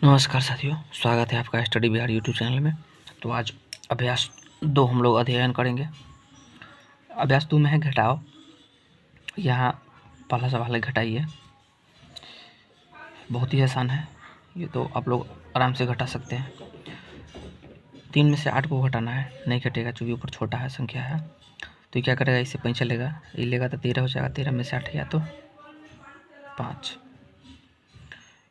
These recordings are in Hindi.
नमस्कार साथियों, स्वागत है आपका स्टडी बिहार यूट्यूब चैनल में। तो आज अभ्यास 2 हम लोग अध्ययन करेंगे। अभ्यास 2 में है घटाओ। यहाँ पहला सवाल है घटाइए। बहुत ही आसान है, ये तो आप लोग आराम से घटा सकते हैं। 3 में से 8 को घटाना है, नहीं घटेगा चूँकि ऊपर छोटा है संख्या है। तो ये क्या करेगा, इससे पैंचा लेगा, ये लेगा तो 13 हो जाएगा। 13 में से 8 गया तो 5।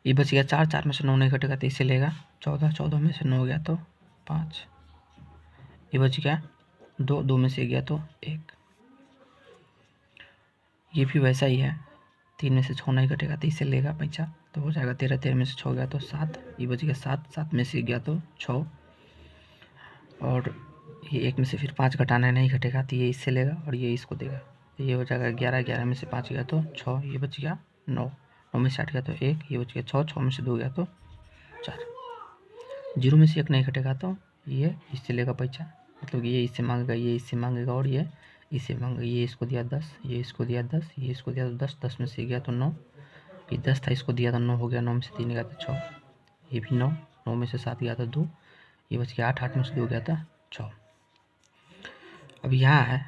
ये बच गया 4, 4 में से 9 नहीं घटेगा तो इससे लेगा 14, 14 में से 9 गया तो 5। ये बच गया 2, 2 में से गया तो 1। ये भी वैसा ही है, 3 में से 6 नहीं घटेगा तो इससे लेगा पैंचा तो हो जाएगा 13, 13 में से 6 गया तो 7। ये बच गया 7, 7 में से गया तो 6। और ये 1 में से फिर 5 घटाना है, नहीं घटेगा तो ये इससे लेगा और ये इसको देगा तो ये हो जाएगा 11, 11 में से 5 गया तो 6। ये बच गया 9, 9 में से 8 गया तो 1। ये बच गया 6, 6 में से 2 गया तो 4। 0 में से 1 नहीं घटेगा तो ये इससे लेगा पैंचा, मतलब ये इससे मांगेगा, ये इससे मांगेगा और ये इससे मांगेगा। ये इसको दिया 10, ये इसको दिया 10, ये इसको दिया तो 10, 10 में से गया तो 9। ये 10 था, इसको दिया तो 9 हो गया। 9 में से 3 गया तो 6। ये भी 9, 9 में से 7 गया तो 2। ये बच गया 8, 8 में से 2 गया था 6। अब यहाँ है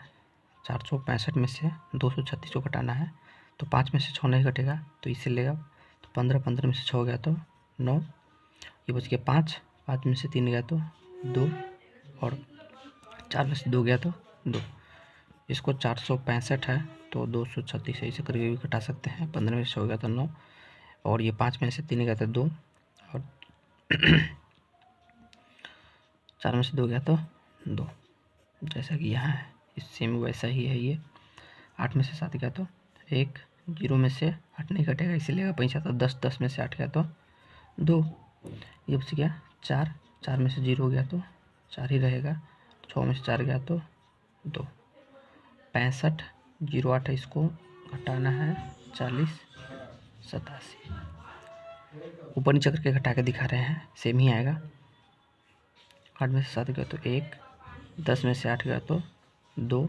465 में से 236 को घटाना है, तो 5 में से 6 नहीं घटेगा तो इससे लेगा तो 15, 15 में से 6 गया तो 9। ये बच गया 5, 5 में से 3 गया तो 2 और 4 में से 2 गया तो 2। इसको 465 है तो 236 है, इसे करके भी घटा सकते हैं। 15 में से 6 गया तो 9 और ये 5 में से 3 गया तो 2 और 4 में से 2 गया तो 2, जैसा कि यहाँ है। इस सेम वैसा ही है ये। 8 में से 7 गया तो 1, 0 में से 8 नहीं घटेगा इसे लेगा पैंचा तो 10, 10 में से 8 गया तो 2। ये बच गया 4, 4 में से 0 गया तो 4 ही रहेगा। 6 में से 4 गया तो 2। 65, 08 है, इसको घटाना है 40, 87। ऊपर नीचे करके घटा के दिखा रहे हैं, सेम ही आएगा। 8 में से 7 गया तो 1, 10 में से 8 गया तो 2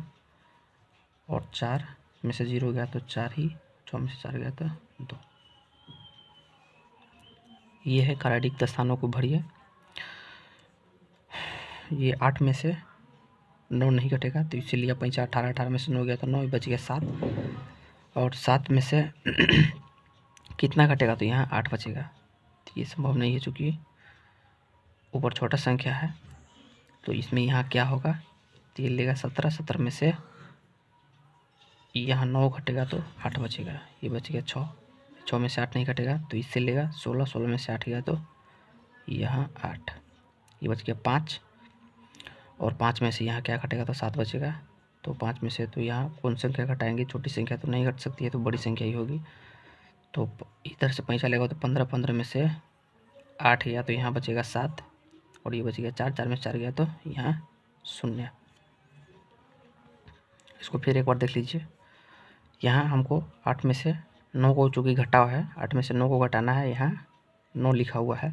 और 4 में से 0 गया तो 4 ही। 6 में से 4 गया तो 2। ये है खाली रिक्त स्थानों को भरिए। ये 8 में से 9 नहीं घटेगा तो इससे लिया पैंचा 18, 18 में से 9 गया तो 9। बच गया 7 और 7 में से कितना घटेगा तो यहाँ 8 बचेगा। तो ये संभव नहीं है चूँकि ऊपर छोटा संख्या है। तो इसमें यहाँ क्या होगा, तो ये लेगा 17, 17 में से यहाँ 9 घटेगा तो 8 बचेगा। ये बच गया 6, 6 में से 8 नहीं घटेगा तो इससे लेगा 16, 16 में से 8 गया तो यहाँ 8। ये बच गया 5 और 5 में से यहाँ क्या घटेगा तो 7 बचेगा। तो 5 में से तो यहाँ कौन संख्या घटाएंगे, छोटी संख्या तो नहीं घट सकती है तो बड़ी संख्या ही होगी। तो इधर से पैंचा लेगा तो 15, 15 में से 8 गया तो यहाँ बचेगा 7 और ये बच गया 4, 4 में से 4 गया तो यहाँ 0। इसको फिर एक बार देख लीजिए। यहाँ हमको 8 में से 9 को चूँकि घटाव है, 8 में से 9 को घटाना है, यहाँ 9 लिखा हुआ है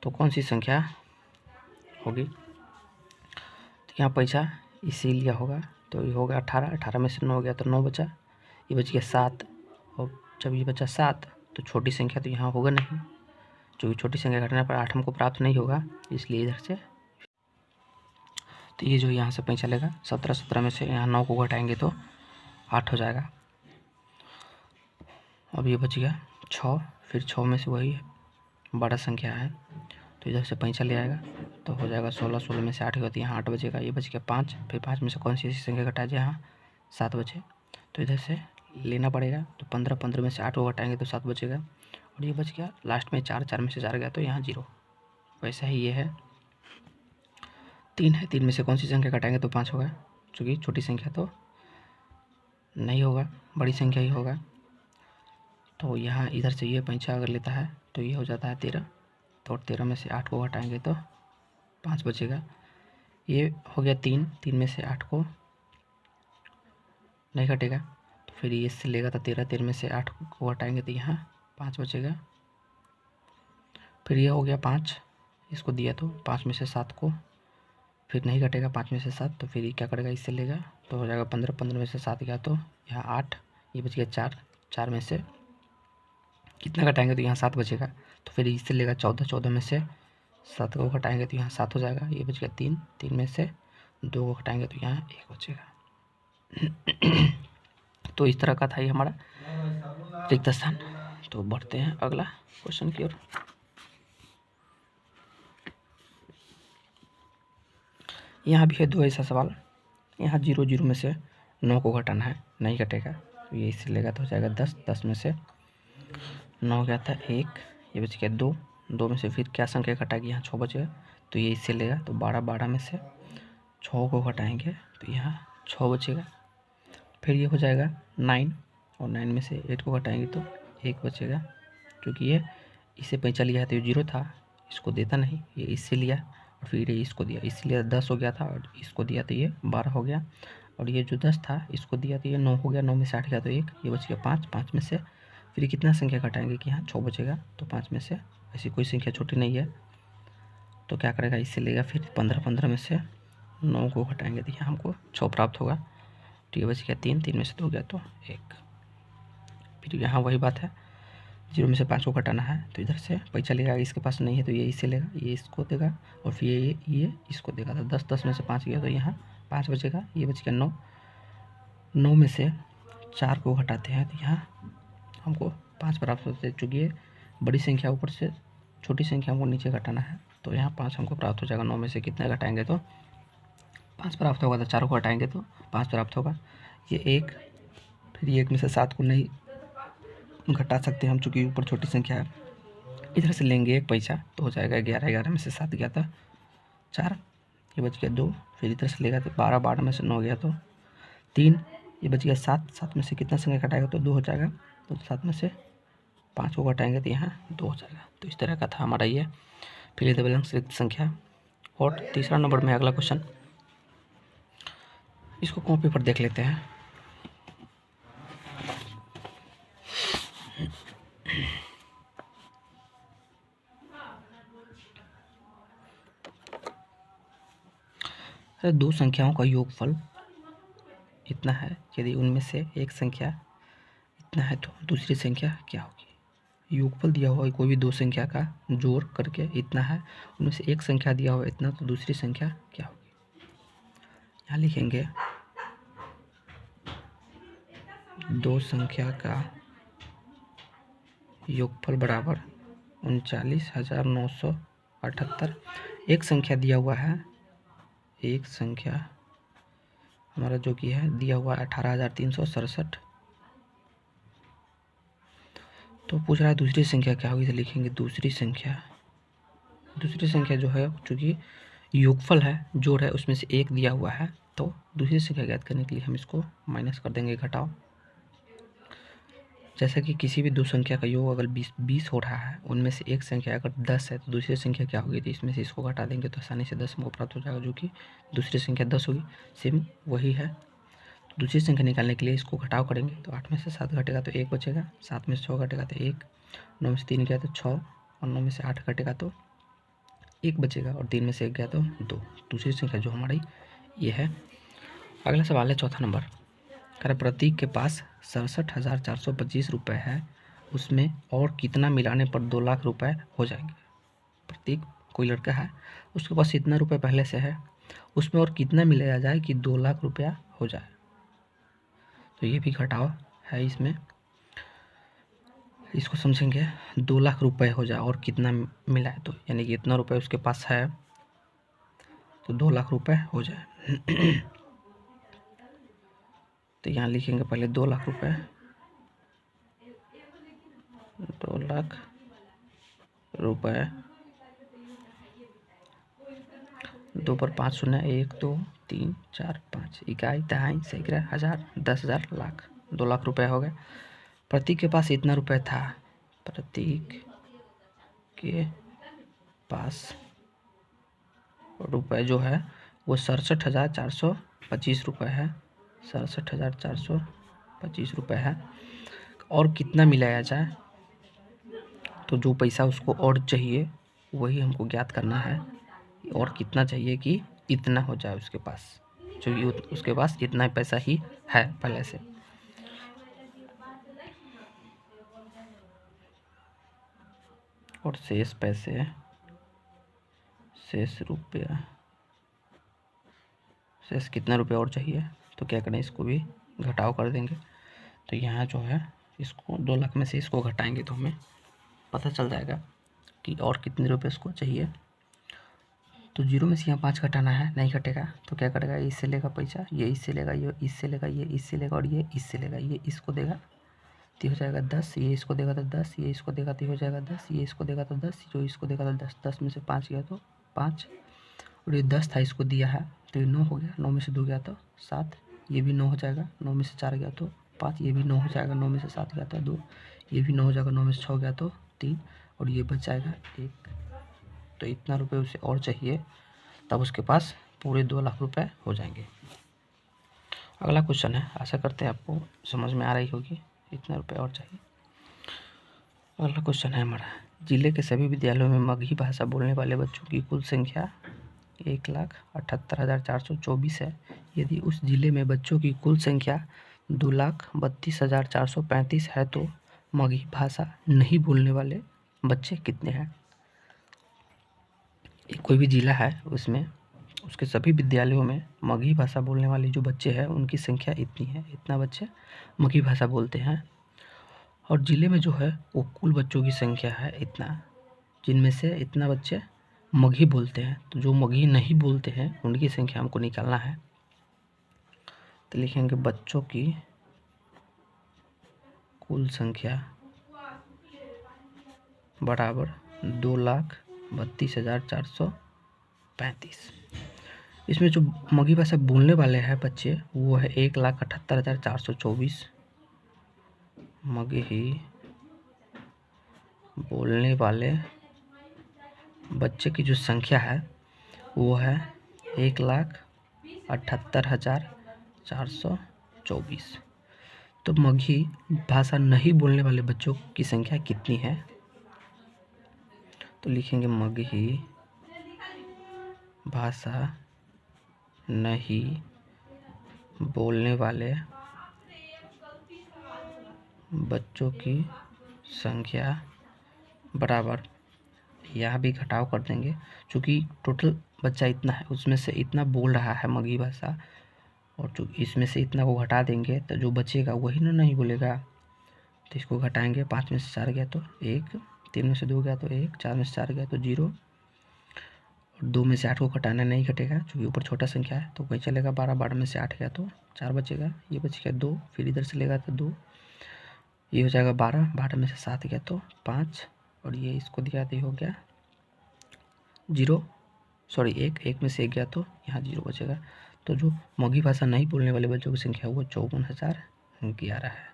तो कौन सी संख्या होगी, तो यहाँ पैसा इसीलिए होगा तो ये होगा 18, 18 में से 9 गया तो 9 बचा। ये बच गया 7 और जब ये बचा 7 तो छोटी संख्या तो यहाँ होगा नहीं, क्योंकि छोटी संख्या घटाने पर 8 हमको प्राप्त नहीं होगा, इसलिए इधर से तो ये जो यहाँ से पैंचा लेगा 17, 17 में से यहाँ 9 को घटाएंगे तो 8 हो जाएगा। अब ये बच गया 6, फिर 6 में से वही बड़ा संख्या है तो इधर से पैंचा ले आएगा तो हो जाएगा 16, 16 में से 8 गया तो यहाँ 8 बचेगा। ये बच गया 5, फिर 5 में से कौन सी ऐसी संख्या घटाए जहाँ 7 बचे तो इधर से लेना पड़ेगा। तो 15, 15 में से 8 को घटाएंगे तो 7 बचेगा और ये बच गया लास्ट में 4, 4 में से 4 गया तो यहाँ 0। वैसा ही ये है 3 है, 3 में से कौन सी संख्या घटाएंगे तो 5 होगा, चूँकि छोटी संख्या तो नहीं होगा, बड़ी संख्या ही होगा। तो यहाँ इधर से ये पैंचा अगर लेता है तो ये हो जाता है 13, तो 13 में से 8 को घटाएंगे तो 5 बचेगा। ये हो गया 3, 3 में से 8 को नहीं घटेगा तो फिर ये इससे लेगा तो 13, 13 में से 8 को घटाएंगे तो यहाँ 5 बचेगा। फिर ये हो गया 5, इसको दिया तो 5 में से 7 को फिर नहीं घटेगा, 5 में से 7 तो फिर ये क्या करेगा, इससे लेगा तो हो जाएगा 15, 15 में से 7 गया तो यहाँ 8। ये बच गया 4, 4 में से कितना घटाएंगे तो यहाँ 7 बचेगा, तो फिर इससे लेगा 14, 14 में से 7 को घटाएंगे तो यहाँ 7 हो जाएगा, ये बच गया 3, 3 में से 2 को घटाएंगे तो यहाँ 1 बचेगा। तो इस तरह का था ये हमारा रिक्त स्थान। तो बढ़ते हैं अगला क्वेश्चन की ओर। यहाँ भी है 2 ऐसा सवाल। यहाँ 0, 0 में से 9 को घटाना है, नहीं घटेगा तो ये इससे लेगा तो हो जाएगा 10, 10 में से 9 गया था 1, ये बच गया 2, 2 में से फिर क्या संख्या घटाएगी, यहाँ 6 बचेगा तो ये इससे लेगा तो 12, 12 में से 6 को घटाएंगे तो यहाँ 6 बचेगा। फिर ये हो जाएगा 9, और 9 में से 8 को घटाएंगे तो 1 बचेगा, क्योंकि ये इससे पैंचा लिया है तो ये 0 था, इसको देता नहीं, ये इससे लिया और फिर ये इसको दिया, इसलिए 10 हो गया था और इसको दिया तो ये 12 हो गया, और ये जो 10 था इसको दिया तो ये 9 हो गया, 9 में से 8 गया तो 1, ये बच गया 5, 5 में से फिर कितना संख्या घटाएंगे कि यहाँ 6 बचेगा, तो 5 में से ऐसी कोई संख्या छोटी नहीं है तो क्या करेगा, इससे लेगा फिर 15, 15 में से 9 को घटाएंगे तो यहाँ हमको 6 प्राप्त होगा, तो ये बच गया 3, 3 में से 2 गया तो 1। फिर यहाँ वही बात है, 0 में से 5 को घटाना है तो इधर से पैसा लेगा, इसके पास नहीं है तो ये इससे लेगा, ये इसको देगा और फिर ये इसको देगा, तो 10, 10 में से 5 गया तो यहाँ 5 बचेगा, ये बच गया 9, 9 में से 4 को घटाते हैं तो यहाँ हमको 5 प्राप्त होते हैं, चूँकि ये बड़ी संख्या ऊपर से छोटी संख्या हमको नीचे घटाना है तो यहाँ 5 हमको प्राप्त हो जाएगा। 9 में से कितना घटाएंगे तो 5 प्राप्त होगा, तो 4 को घटाएंगे तो 5 प्राप्त होगा, ये 1, फिर ये 1 में से 7 को नहीं घटा सकते हम चूँकि ऊपर छोटी संख्या है, इधर से लेंगे 1 पैसा तो हो जाएगा 11, 11 में से 7 गया था 4, ये बच गया 2, फिर इधर से लेगा तो 12, 12 में से 9 गया तो 3, ये बच गया 7, 7 में से कितना संख्या घटाएगा तो 2 हो जाएगा, तो 7 में से 5 को घटाएंगे तो यहाँ 2 हो जाएगा। तो इस तरह का था हमारा ये फिल इन द ब्लैंक्स रिक्त संख्या। और तीसरा नंबर में अगला क्वेश्चन, इसको कॉपी पर देख लेते हैं। दो संख्याओं का योगफल इतना है, यदि उनमें से एक संख्या इतना है तो दूसरी संख्या क्या होगी। योगफल दिया हुआ है कोई भी दो संख्या का जोड़ करके इतना है, उनमें से एक संख्या दिया हुआ इतना, तो दूसरी संख्या क्या होगी। यहाँ लिखेंगे दो संख्या का योगफल बराबर 39,978। एक संख्या दिया हुआ है, एक संख्या हमारा जो कि है दिया हुआ 18,367। तो पूछ रहा है दूसरी संख्या क्या होगी, तो लिखेंगे दूसरी संख्या जो है चूँकि योगफल है जोड़ है उसमें से एक दिया हुआ है, तो दूसरी संख्या ज्ञात करने के लिए हम इसको माइनस कर देंगे, घटाओ। जैसा कि किसी भी दो संख्या का योग अगर 20 हो रहा है, उनमें से एक संख्या अगर 10 है तो दूसरी संख्या क्या होगी, तो इसमें से इसको घटा देंगे तो आसानी से 10 हमको प्राप्त हो जाएगा, जो कि दूसरी संख्या 10 होगी। सेम वही है, दूसरी संख्या निकालने के लिए इसको घटाव करेंगे तो 8 में से 7 घटेगा तो 1 बचेगा, 7 में से 6 घटेगा तो 1, 9 में से 3 गया तो 6, और 9 में से 8 घटेगा तो 1 बचेगा, और 3 में से 1 गया तो 2। दूसरी संख्या जो हमारी ये है। अगला सवाल है चौथा नंबर, प्रतीक के पास 67,425 रुपये है, उसमें और कितना मिलाने पर 2 लाख रुपए हो जाएंगे। प्रतीक कोई लड़का है, उसके पास इतना रुपये पहले से है, उसमें और कितना मिलाया जाए कि 2 लाख रुपया हो जाए। तो ये भी घटाव है इसमें, इसको समझेंगे 2 लाख रुपए हो जाए और कितना मिलाए, तो यानी कि इतना रुपये उसके पास है तो 2 लाख रुपए हो जाए। तो यहाँ लिखेंगे पहले 2 लाख रुपए, 2 लाख रुपए, 2 पर 5 शून्य, 1 2 3 4 5, इकाई दहाई सैकड़ा हज़ार 10,000 लाख, 2 लाख रुपए हो गए। प्रतीक के पास इतना रुपए था, प्रतीक के पास रुपए जो है वो 67,425 रुपये है, 67,425 रुपये है। और कितना मिलाया जाए, तो जो पैसा उसको और चाहिए वही हमको ज्ञात करना है, और कितना चाहिए कि इतना हो जाए उसके पास, क्योंकि उसके पास इतना पैसा ही है पहले से। और शेष पैसे, शेष रुपया, शेष कितना रुपया और चाहिए, तो क्या करें, इसको भी घटाव कर देंगे। तो यहाँ जो है इसको 2 लाख में से इसको घटाएंगे तो हमें पता चल जाएगा कि और कितने रुपये इसको चाहिए। तो 0 में से यहाँ 5 घटाना है, नहीं घटेगा तो क्या करेगा, इससे लेगा पैसा, ये इससे लेगा, ये इससे लेगा, ये इससे लेगा और ये इससे लेगा, ये इसको देगा तो हो जाएगा 10, ये इसको देगा तो 10, ये इसको देगा तो हो जाएगा 10, ये इसको देगा तो 10, जो इसको देगा तो 10, 10 में से 5 गया तो 5, और ये 10 था इसको दिया है तो ये 9 हो गया, 9 में से 2 गया तो 7, ये भी 9 हो जाएगा, 9 में से 4 गया तो 5, ये भी 9 हो जाएगा, 9 में से 7 गया तो 2, ये भी 9 हो जाएगा, 9 में से 6 गया तो 3, और ये बच जाएगा 1। तो इतना रुपये उसे और चाहिए, तब उसके पास पूरे 2 लाख रुपए हो जाएंगे। अगला क्वेश्चन है, आशा करते हैं आपको समझ में आ रही होगी, इतना रुपये और चाहिए। अगला क्वेश्चन है हमारा, जिले के सभी विद्यालयों में मगही भाषा बोलने वाले बच्चों की कुल संख्या 1,78,424 है। यदि उस जिले में बच्चों की कुल संख्या 2,32,435 है तो मगही भाषा नहीं बोलने वाले बच्चे कितने हैं। कोई भी जिला है उसमें उसके सभी विद्यालयों में मगही भाषा बोलने वाले जो बच्चे हैं उनकी संख्या इतनी है, इतना बच्चे मगही भाषा बोलते हैं, और ज़िले में जो है वो कुल बच्चों की संख्या है इतना, जिनमें से इतना बच्चे मगही बोलते हैं। तो जो मगही नहीं बोलते हैं उनकी संख्या हमको निकालना है। तो लिखेंगे बच्चों की कुल संख्या बराबर 2,32,435। इसमें जो मगही भाषा बोलने वाले हैं बच्चे वो है 1,78,424 मगही बोलने वाले बच्चे की जो संख्या है वो है 1,78,424। तो मगही भाषा नहीं बोलने वाले बच्चों की संख्या कितनी है, तो लिखेंगे मगही भाषा नहीं बोलने वाले बच्चों की संख्या बराबर, यहाँ भी घटाव कर देंगे क्योंकि टोटल बच्चा इतना है, उसमें से इतना बोल रहा है मगही भाषा, और जो इसमें से इतना को घटा देंगे तो जो बचेगा वही ना नहीं बोलेगा। तो इसको घटाएंगे, 5 में से 4 गया तो 1, 3 में से 2 गया तो 1, 4 में से 4 गया तो 0, और 2 में से 8 को घटाना नहीं घटेगा क्योंकि ऊपर छोटा संख्या है तो वही चलेगा। 12, 12 में से 8 गया तो 4 बचेगा, ये बच गया 2, फिर इधर से लेगा तो 2, ये हो जाएगा 12, 12 में से 7 गया तो 5, और ये इसको दिया तो ये हो गया 0, सॉरी 1, 1 में से 1 गया तो यहाँ 0 बचेगा। तो जो मगही भाषा नहीं बोलने वाले बच्चों की संख्या वो 54,011 है।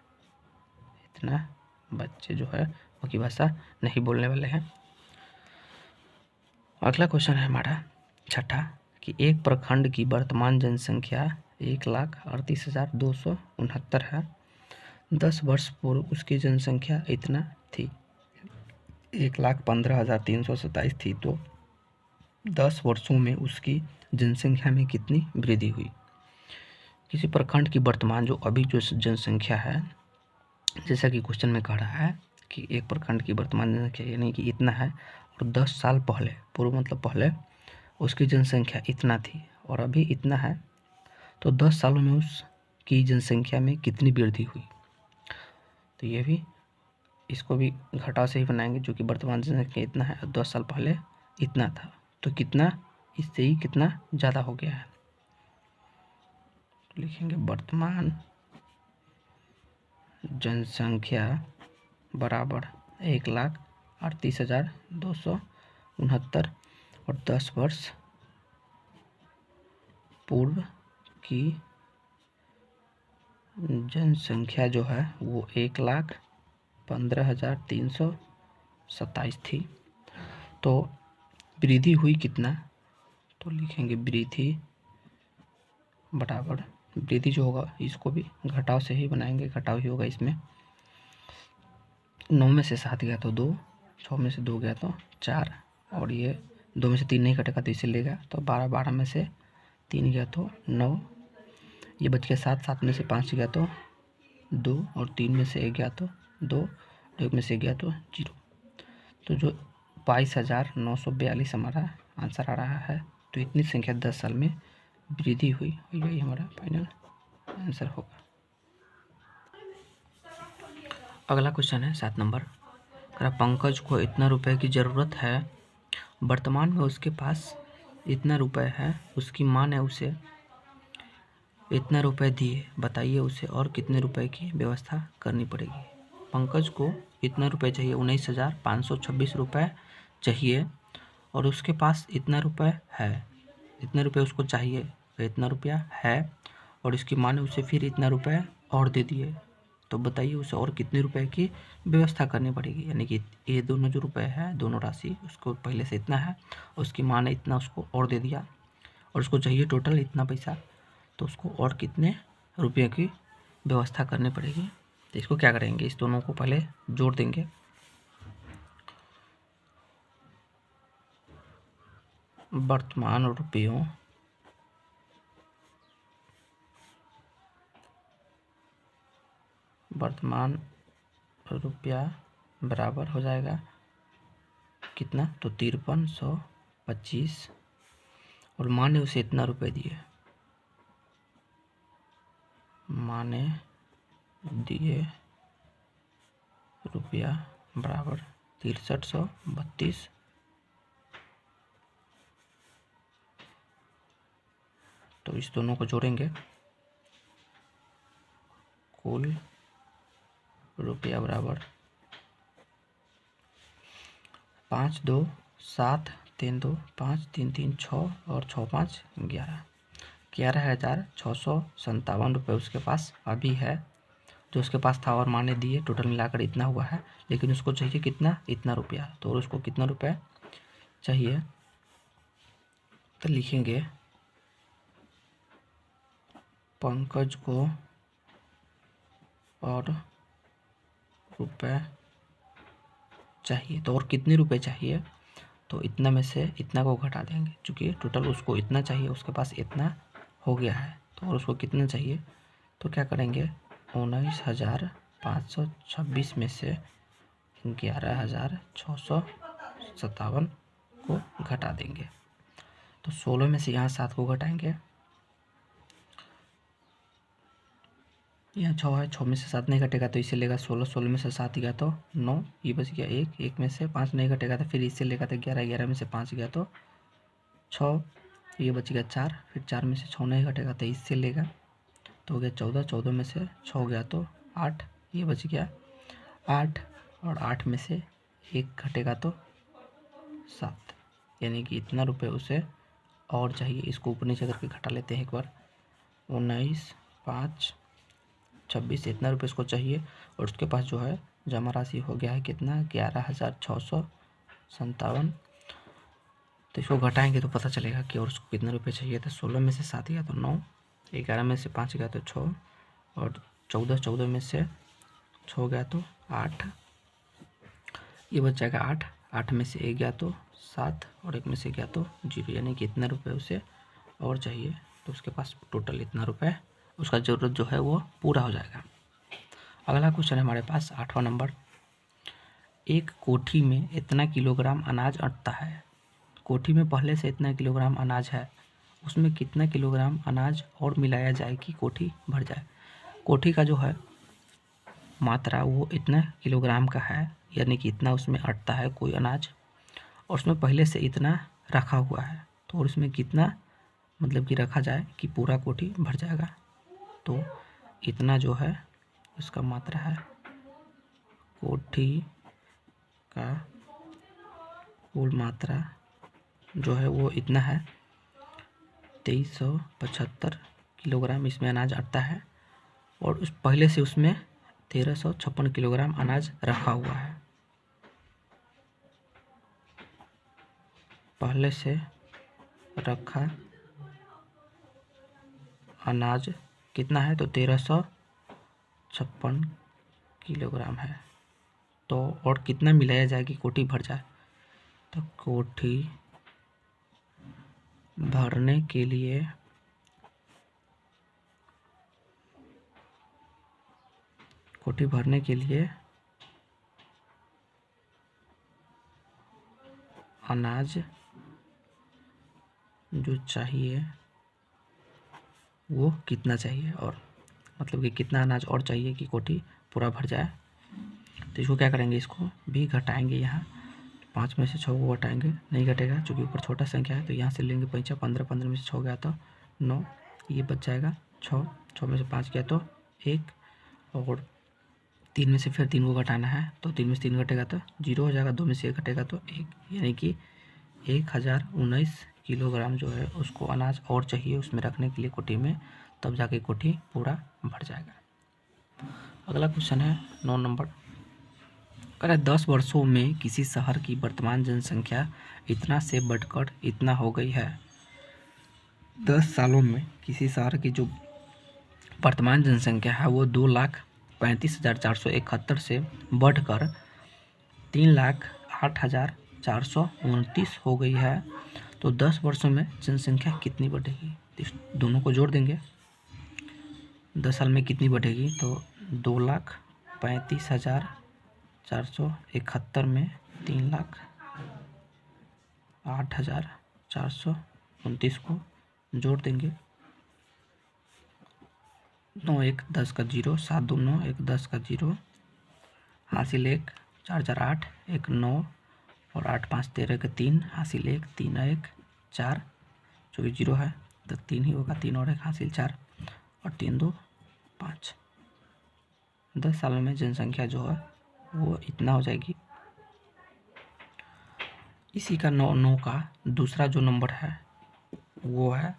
इतना बच्चे जो है मगही भाषा नहीं बोलने वाले हैं। अगला क्वेश्चन है हमारा छठा कि एक प्रखंड की वर्तमान जनसंख्या 1,38,269 है। 10 वर्ष पूर्व उसकी जनसंख्या इतना थी, 1,15,327 थी। तो 10 वर्षों में उसकी जनसंख्या में कितनी वृद्धि हुई। किसी प्रखंड की वर्तमान जो अभी जो जनसंख्या है, जैसा कि क्वेश्चन में कह रहा है कि एक प्रखंड की वर्तमान जनसंख्या यानी कि इतना है, और 10 साल पहले, पूर्व मतलब पहले उसकी जनसंख्या इतना थी और अभी इतना है, तो 10 सालों में उसकी जनसंख्या में कितनी वृद्धि हुई। तो ये भी, इसको भी घटाव से ही बनाएंगे जो कि वर्तमान जनसंख्या इतना है और 10 साल पहले इतना था, तो कितना, इससे ही कितना ज़्यादा हो गया है। लिखेंगे वर्तमान जनसंख्या बराबर 1,38,269 और 10 वर्ष पूर्व की जनसंख्या जो है वो 1,15,327 थी। तो वृद्धि हुई कितना, तो लिखेंगे वृद्धि बराबर, वृद्धि जो होगा इसको भी घटाव से ही बनाएंगे, घटाव ही होगा इसमें। 9 में से 7 गया तो 2, 6 में से 2 गया तो 4, और ये 2 में से 3 नहीं कटेगा तो इसे लेगा तो 12, 12 में से 3 गया तो 9, ये बच गया 7, 7 में से 5 गया तो 2, और 3 में से 1 गया तो 2, 1 में से 1 गया तो 0। तो जो 22,942 हमारा आंसर आ रहा है। तो इतनी संख्या 10 साल में वृद्धि हुई, यही हमारा फाइनल आंसर होगा। अगला क्वेश्चन है 7 नंबर। पंकज को इतना रुपए की ज़रूरत है, वर्तमान में उसके पास इतना रुपए है, उसकी माँ ने उसे इतना रुपए दिए, बताइए उसे और कितने रुपए की व्यवस्था करनी पड़ेगी। पंकज को इतना रुपए चाहिए, 19,526 रुपये चाहिए और उसके पास इतना रुपए है, इतने रुपए उसको चाहिए, इतना रुपया है और इसकी माँ ने उसे फिर इतना रुपए और दे दिए, तो बताइए उसे और कितने रुपए की व्यवस्था करनी पड़ेगी। यानी कि ये दोनों जो रुपए है, दोनों राशि उसको पहले से इतना है, उसकी माँ ने इतना उसको और दे दिया और उसको चाहिए टोटल इतना पैसा, तो उसको और कितने रुपये की व्यवस्था करनी पड़ेगी। तो इसको क्या करेंगे, इस दोनों को पहले जोड़ देंगे। वर्तमान रुपयों वर्तमान रुपया बराबर हो जाएगा कितना, तो 5325 और माँ ने उसे इतना रुपए दिए, माँ ने दिए रुपया बराबर 6332। तो इस दोनों को जोड़ेंगे, कुल रुपया बराबर 5 2 7 3 2 5 3 3 6 और 6 5 11,657 रुपये उसके पास अभी है, जो उसके पास था और माँ ने दिए, टोटल मिलाकर इतना हुआ है। लेकिन उसको चाहिए कितना, इतना रुपया, तो उसको कितना रुपया चाहिए, तो लिखेंगे पंकज को और रुपए चाहिए, तो और कितने रुपए चाहिए, तो इतना में से इतना को घटा देंगे, क्योंकि टोटल उसको इतना चाहिए, उसके पास इतना हो गया है, तो और उसको कितना चाहिए, तो क्या करेंगे 19,526 में से 11,657 को घटा देंगे। तो 16 में से यहाँ 7 को घटाएंगे, यहाँ 6 है, 6 में से 7 नहीं घटेगा तो इसे लेगा 16, 16 में से 7 गया तो 9, ये बच गया 1, 1 में से 5 नहीं घटेगा तो फिर इससे लेगा तो 11, 11 में से 5 गया तो 6, ये बच गया 4, फिर 4 में से 6 नहीं घटेगा तो इससे लेगा तो हो गया 14, 14 में से 6 गया तो 8, ये बच गया 8 और 8 में से 1 घटेगा तो 7, यानी कि इतना रुपये उसे और चाहिए। इसको ऊपर नीचे करके घटा लेते हैं एक बार, 19,526 इतना रुपये इसको चाहिए और उसके पास जो है जमा राशि हो गया है कितना, 11,657। तो इसको घटाएंगे तो पता चलेगा कि और उसको कितने रुपये चाहिए था। 16 में से 7 गया तो 9, 11 में से 5 गया तो 6 और 14, 14 में से 6 गया तो 8, ये बच जाएगा 8, 8 में से 1 गया तो 7 और 1 में से गया तो 0, यानी कि इतना रुपये उसे और चाहिए, तो उसके पास टोटल इतना रुपये, उसका ज़रूरत जो है वो पूरा हो जाएगा। अगला क्वेश्चन है हमारे पास 8वां नंबर। एक कोठी में इतना किलोग्राम अनाज अटता है, कोठी में पहले से इतना किलोग्राम अनाज है, उसमें कितना किलोग्राम अनाज और मिलाया जाए कि कोठी भर जाए। कोठी का जो है मात्रा वो इतना किलोग्राम का है, यानी कि इतना उसमें अटता है कोई अनाज और उसमें पहले से इतना रखा हुआ है, तो और उसमें कितना मतलब कि रखा जाए कि पूरा कोठी भर जाएगा। तो इतना जो है उसका मात्रा है, कोठी का कुल मात्रा जो है वो इतना है, 2375 किलोग्राम इसमें अनाज अटता है और उस पहले से उसमें 1356 किलोग्राम अनाज रखा हुआ है। पहले से रखा अनाज कितना है, तो 1356 किलोग्राम है। तो और कितना मिलाया जाए कि कोठी भर जाए, तो कोठी भरने के लिए अनाज जो चाहिए वो कितना चाहिए, और मतलब कि कितना अनाज और चाहिए कि कोठी पूरा भर जाए। तो इसको क्या करेंगे, इसको भी घटाएंगे। यहाँ 5 में से 6 को घटाएंगे, नहीं घटेगा चूँकि ऊपर छोटा संख्या है। तो यहाँ से लेंगे 5 15, 15 में से 6 गया तो 9, ये बच जाएगा 6, 6 में से 5 गया तो 1, और 3 में से फिर 3 को घटाना है, तो 3 में से 3 घटेगा तो 0 हो जाएगा, 2 में से 1 घटेगा तो 1, यानी कि 1019 किलोग्राम जो है उसको अनाज और चाहिए उसमें रखने के लिए कोठी में, तब जाके कोठी पूरा भर जाएगा। अगला क्वेश्चन है 9 नंबर, कह रहा है 10 वर्षों में किसी शहर की वर्तमान जनसंख्या इतना से बढ़कर इतना हो गई है। 10 सालों में किसी शहर की जो वर्तमान जनसंख्या है वो 2,35,471 से बढ़कर 3,08,429 हो गई है। तो 10 वर्षों में जनसंख्या कितनी बढ़ेगी? इस दोनों को जोड़ देंगे, 10 साल में कितनी बढ़ेगी, तो 2,35,471 में 3,08,429 को जोड़ देंगे। 9 1 10 का 0, 7 2 9, 1 10 का 0, हासिल 1, 4 4 8, 1 9, और 8 5 13 का 3, हासिल 1, 3 1 4, जो कि 0 है तो 3 ही होगा, 3 और 1 हासिल 4, और 3 2 5। 10 सालों में जनसंख्या जो है वो इतना हो जाएगी। इसी का 9 9 का दूसरा जो नंबर है वो है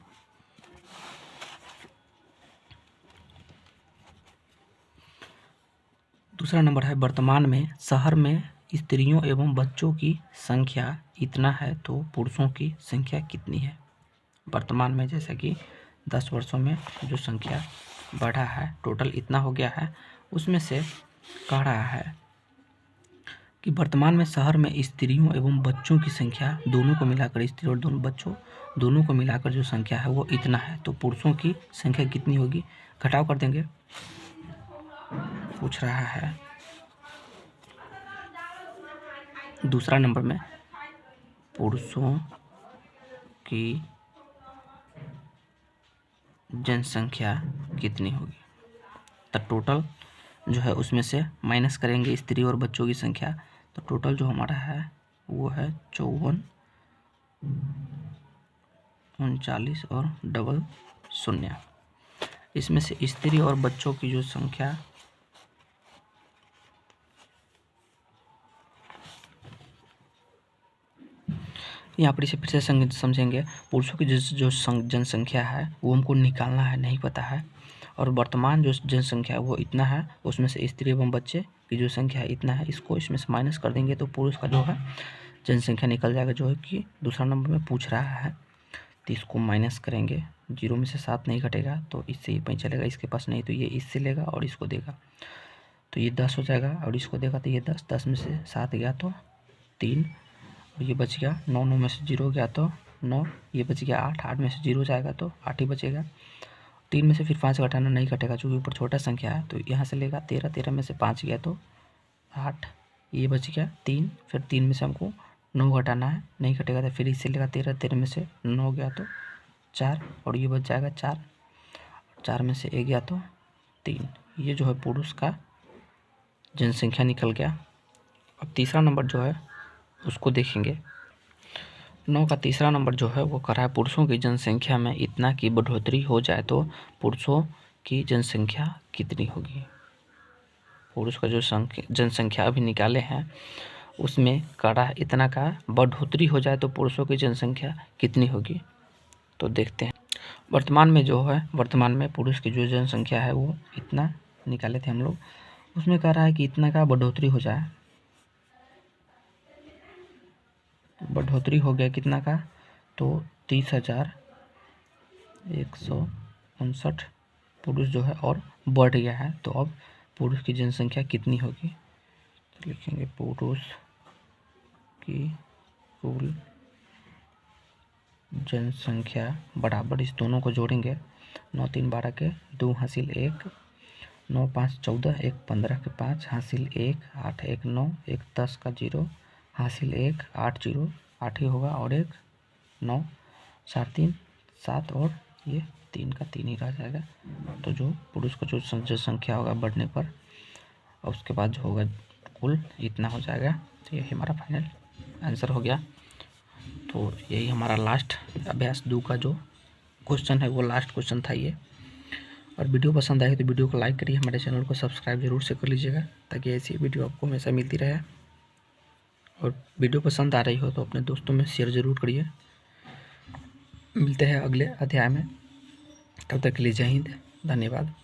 दूसरा नंबर है, वर्तमान में शहर में स्त्रियों एवं बच्चों की संख्या इतना है तो पुरुषों की संख्या कितनी है। वर्तमान में जैसे कि 10 वर्षों में जो संख्या बढ़ा है, टोटल इतना हो गया है, उसमें से कह रहा है कि वर्तमान में शहर में स्त्रियों एवं बच्चों की संख्या दोनों को मिलाकर, स्त्री और दोनों बच्चों दोनों को मिलाकर जो संख्या है वो इतना है, तो पुरुषों की संख्या कितनी होगी, घटाव कर देंगे। पूछ रहा है दूसरा नंबर में पुरुषों की जनसंख्या कितनी होगी, तो टोटल जो है उसमें से माइनस करेंगे स्त्री और बच्चों की संख्या, तो टोटल जो हमारा है वो है 54 39 और डबल 0। इसमें से स्त्री और बच्चों की जो संख्या यहाँ पर इसे फिर से समझेंगे। पुरुषों की जो जनसंख्या है वो हमको निकालना है, नहीं पता है, और वर्तमान जो जनसंख्या है वो इतना है, उसमें से स्त्री एवं बच्चे की जो संख्या है इतना है, इसको इसमें से माइनस कर देंगे तो पुरुष का जो है जनसंख्या निकल जाएगा, जो है कि दूसरा नंबर में पूछ रहा है। तो इसको माइनस करेंगे, 0 में से 7 नहीं घटेगा तो इससे ये 5 चलेगा, इसके पास नहीं तो ये इससे लेगा और इसको देगा, तो ये 10 हो जाएगा, और इसको देगा तो ये 10, 10 में से 7 गया तो 3, और ये बच गया 9, 9 में से 0 गया तो 9, ये बच गया 8, 8 में से 0 जाएगा तो 8 ही बचेगा। 3 में से फिर 5 घटाना नहीं घटेगा क्योंकि ऊपर छोटा संख्या है, तो यहाँ से लेगा 13, 13 में से 5 गया तो 8, ये बच गया 3, फिर 3 में से हमको 9 घटाना है, नहीं घटेगा तो फिर इससे लेगा 13, 13 में से 9 गया तो 4, और ये बच जाएगा 4, 4 में से 1 गया तो 3। ये जो है पुरुष का जनसंख्या निकल गया। अब तीसरा नंबर जो है उसको देखेंगे। 9 का तीसरा नंबर जो है वो कर रहा है, पुरुषों की जनसंख्या में इतना की बढ़ोतरी हो जाए तो पुरुषों की जनसंख्या कितनी होगी। पुरुष का जो जनसंख्या अभी निकाले हैं उसमें कर रहा है इतना का बढ़ोतरी हो जाए तो पुरुषों की जनसंख्या कितनी होगी। तो देखते हैं, वर्तमान में जो है, वर्तमान में पुरुष की जो जनसंख्या है वो इतना निकाले थे हम लोग, उसमें कह रहा है कि इतना का बढ़ोतरी हो जाए, बढ़ोतरी हो गया कितना का, तो 30,159 पुरुष जो है और बढ़ गया है। तो अब पुरुष की जनसंख्या कितनी होगी, तो लिखेंगे पुरुष की कुल जनसंख्या बराबर, इस दोनों को जोड़ेंगे, 9 3 12 के 2 हासिल 1, 9 5 14, 1 15 के 5 हासिल 1, 8 1 9, 1 10 का 0 हासिल 1, 8 0 8 ही होगा, और एक 9, 4 3 7, और ये 3 का 3 ही रह जाएगा। तो जो पुरुष का जो संख्या होगा बढ़ने पर, और उसके बाद जो होगा कुल इतना हो जाएगा। तो यही हमारा फाइनल आंसर हो गया। तो यही हमारा लास्ट अभ्यास 2 का जो क्वेश्चन है वो लास्ट क्वेश्चन था ये। और वीडियो पसंद आए तो वीडियो को लाइक करिए, हमारे चैनल को सब्सक्राइब जरूर से कर लीजिएगा ताकि ऐसी वीडियो आपको हमेशा मिलती रहे। और वीडियो पसंद आ रही हो तो अपने दोस्तों में शेयर ज़रूर करिए। मिलते हैं अगले अध्याय में, तब तक के लिए जय हिंद, धन्यवाद।